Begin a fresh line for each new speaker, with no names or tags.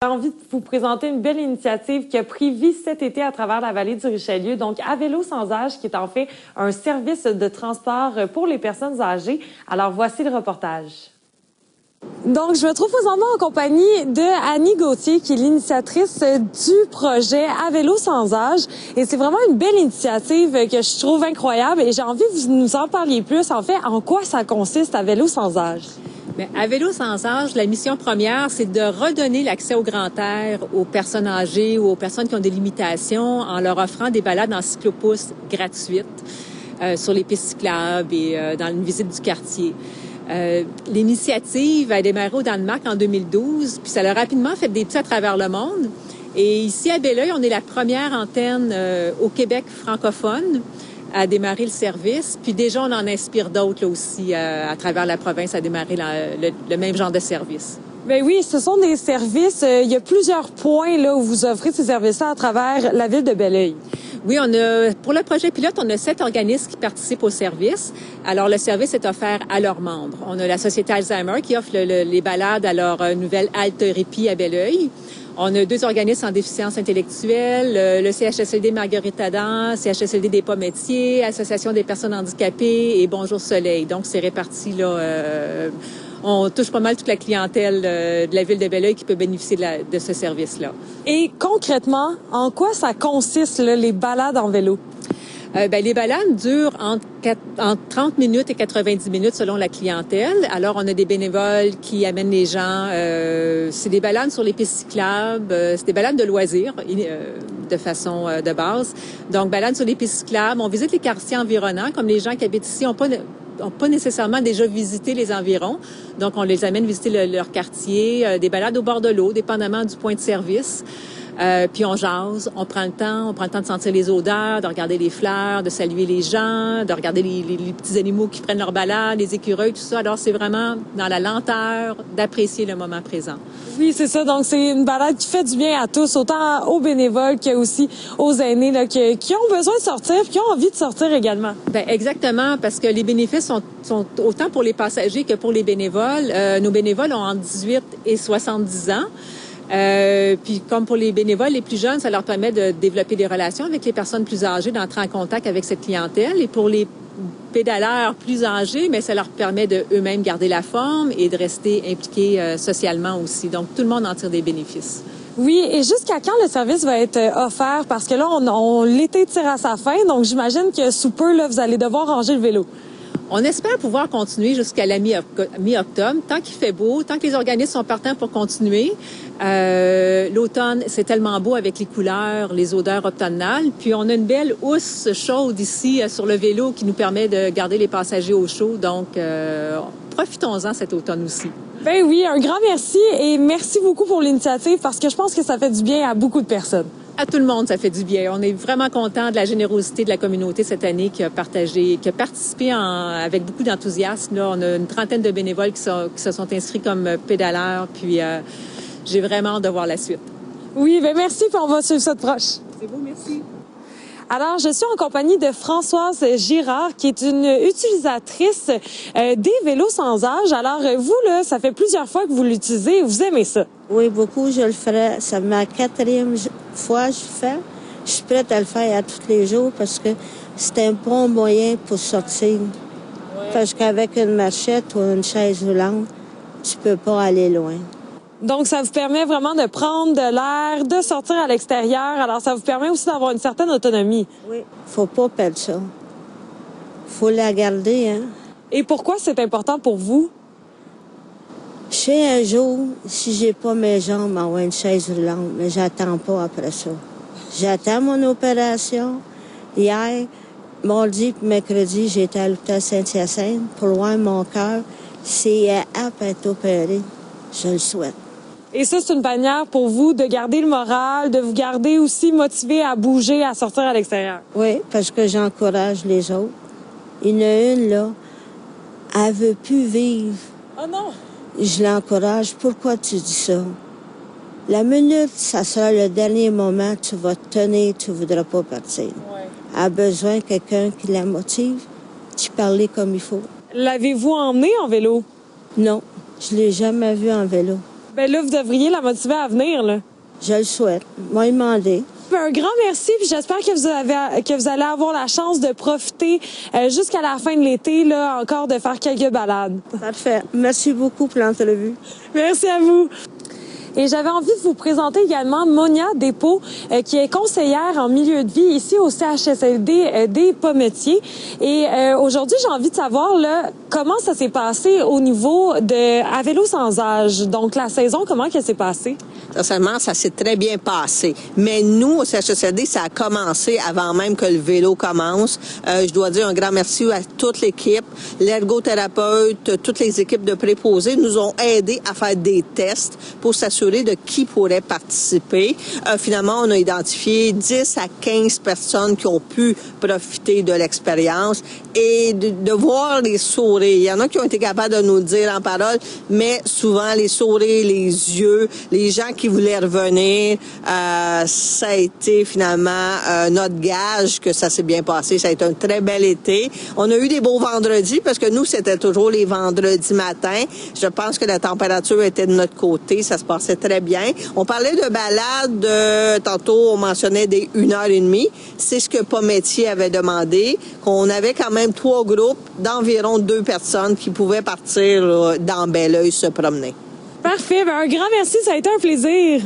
J'ai envie de vous présenter une belle initiative qui a pris vie cet été à travers la vallée du Richelieu. Donc, À vélo sans âge, qui est en fait un service de transport pour les personnes âgées. Alors, voici le reportage. Donc, je me trouve présentement en compagnie de Annie Gauthier, qui est l'initiatrice du projet À vélo sans âge. Et c'est vraiment une belle initiative que je trouve incroyable. Et j'ai envie que vous nous en parliez plus. En fait, en quoi ça consiste À vélo sans âge?
Bien, à vélo sans âge, la mission première, c'est de redonner l'accès au grand air aux personnes âgées ou aux personnes qui ont des limitations en leur offrant des balades en cyclopousse gratuites sur les pistes cyclables et dans une visite du quartier. L'initiative a démarré au Danemark en 2012, puis ça a rapidement fait des petits à travers le monde. Et ici, à Belleuil, on est la première antenne au Québec francophone à démarrer le service. Puis déjà, on en inspire d'autres là aussi à travers la province à démarrer le même genre de service.
Ben oui, ce sont des services. Il y a plusieurs points là où vous offrez ces services-là à travers la ville de Belleuil.
Oui, pour le projet pilote, on a 7 organismes qui participent au service. Alors, le service est offert à leurs membres. On a la Société Alzheimer qui offre les balades à leur nouvelle halte répit à Belleuil. On a 2 organismes en déficience intellectuelle, le CHSLD Marguerite-Adam, CHSLD des Pometiers, Association des personnes handicapées et Bonjour Soleil. Donc, c'est réparti là. On touche pas mal toute la clientèle de la ville de Belleuil qui peut bénéficier de ce service-là.
Et concrètement, en quoi ça consiste, là, les balades en vélo?
Les balades durent entre 30 minutes et 90 minutes selon la clientèle. Alors, on a des bénévoles qui amènent les gens. C'est des balades sur les pistes cyclables. C'est des balades de loisirs de façon de base. Donc, balades sur les pistes cyclables. On visite les quartiers environnants, comme les gens qui habitent ici n'ont pas nécessairement déjà visité les environs. Donc, on les amène visiter leur quartier, des balades au bord de l'eau, dépendamment du point de service. Puis on jase, on prend le temps de sentir les odeurs, de regarder les fleurs, de saluer les gens, de regarder les petits animaux qui prennent leur balade, les écureuils, tout ça. Alors, c'est vraiment dans la lenteur d'apprécier le moment présent.
Oui, c'est ça. Donc, c'est une balade qui fait du bien à tous, autant aux bénévoles que aussi aux aînés là, qui ont besoin de sortir et qui ont envie de sortir également.
Bien, exactement, parce que les bénéfices sont autant pour les passagers que pour les bénévoles. Nos bénévoles ont entre 18 et 70 ans. Puis comme pour les bénévoles les plus jeunes, ça leur permet de développer des relations avec les personnes plus âgées, d'entrer en contact avec cette clientèle. Et pour les pédaleurs plus âgés, mais ça leur permet de eux-mêmes garder la forme et de rester impliqués socialement aussi. Donc tout le monde en tire des bénéfices.
Oui, et jusqu'à quand le service va être offert? Parce que là, l'été tire à sa fin, donc j'imagine que sous peu, là, vous allez devoir ranger le vélo.
On espère pouvoir continuer jusqu'à la mi-octobre, tant qu'il fait beau, tant que les organismes sont partants pour continuer. L'automne, c'est tellement beau avec les couleurs, les odeurs automnales. Puis on a une belle housse chaude ici sur le vélo qui nous permet de garder les passagers au chaud. Donc, profitons-en cet automne aussi.
Ben oui, un grand merci et merci beaucoup pour l'initiative parce que je pense que ça fait du bien à beaucoup de personnes.
À tout le monde, ça fait du bien. On est vraiment content de la générosité de la communauté cette année qui a participé avec beaucoup d'enthousiasme. Là, on a une trentaine de bénévoles qui se sont inscrits comme pédaleurs. Puis, j'ai vraiment hâte de voir la suite.
Oui, ben merci, puis on va suivre ça de proche.
C'est beau, merci.
Alors, je suis en compagnie de Françoise Girard, qui est une utilisatrice des vélos sans âge. Alors, vous, là, ça fait plusieurs fois que vous l'utilisez et vous aimez ça.
Oui, beaucoup, je le ferai. C'est ma 4e fois que je le fais. Je suis prête à le faire à tous les jours parce que c'est un bon moyen pour sortir. Ouais. Parce qu'avec une marchette ou une chaise roulante, tu peux pas aller loin.
Donc, ça vous permet vraiment de prendre de l'air, de sortir à l'extérieur. Alors, ça vous permet aussi d'avoir une certaine autonomie.
Oui, faut pas perdre ça. Faut la garder, hein.
Et pourquoi c'est important pour vous?
Je sais un jour, si j'ai pas mes jambes, avoir une chaise roulante, mais j'attends pas après ça. J'attends mon opération. Hier, mardi et mercredi, j'étais à l'hôpital Saint-Hyacinthe pour voir mon cœur. C'est apte à être opéré. Je le souhaite.
Et ça, c'est une manière pour vous de garder le moral, de vous garder aussi motivé à bouger, à sortir à l'extérieur.
Oui, parce que j'encourage les autres. Il y en a une, là, elle veut plus vivre.
Oh non!
Je l'encourage. Pourquoi tu dis ça? La minute, ça sera le dernier moment, tu vas te tenir, tu voudras pas partir. Ouais. Elle a besoin de quelqu'un qui la motive, tu parles comme il faut.
L'avez-vous emmené en vélo?
Non, je l'ai jamais vu en vélo.
Ben là, vous devriez la motiver à venir, là.
Je le souhaite. Moi, demandé.
Un grand merci, puis j'espère que vous allez avoir la chance de profiter jusqu'à la fin de l'été, là, encore de faire quelques balades.
Parfait. Merci beaucoup pour l'entrevue.
Merci à vous. Et j'avais envie de vous présenter également Monia Despaux, qui est conseillère en milieu de vie ici au CHSLD des Pometiers. Et aujourd'hui, j'ai envie de savoir là, comment ça s'est passé au niveau de À vélo sans âge. Donc, la saison, comment qu'elle s'est passée?
Sincèrement, ça s'est très bien passé. Mais nous, au CHSLD, ça a commencé avant même que le vélo commence. Je dois dire un grand merci à toute l'équipe, l'ergothérapeute, toutes les équipes de préposés nous ont aidés à faire des tests pour s'assurer de qui pourrait participer. Finalement, on a identifié 10 à 15 personnes qui ont pu profiter de l'expérience et de voir les sourires. Il y en a qui ont été capables de nous le dire en parole, mais souvent les sourires, les yeux, les gens qui voulaient revenir, ça a été finalement notre gage que ça s'est bien passé. Ça a été un très bel été. On a eu des beaux vendredis parce que nous, c'était toujours les vendredis matins. Je pense que la température était de notre côté. Ça se passait très bien. On parlait de balade, tantôt on mentionnait des 1h30. C'est ce que Pometier avait demandé, qu'on avait quand même 3 groupes d'environ 2 personnes qui pouvaient partir dans Belleuil se promener.
Parfait. Ben, un grand merci. Ça a été un plaisir.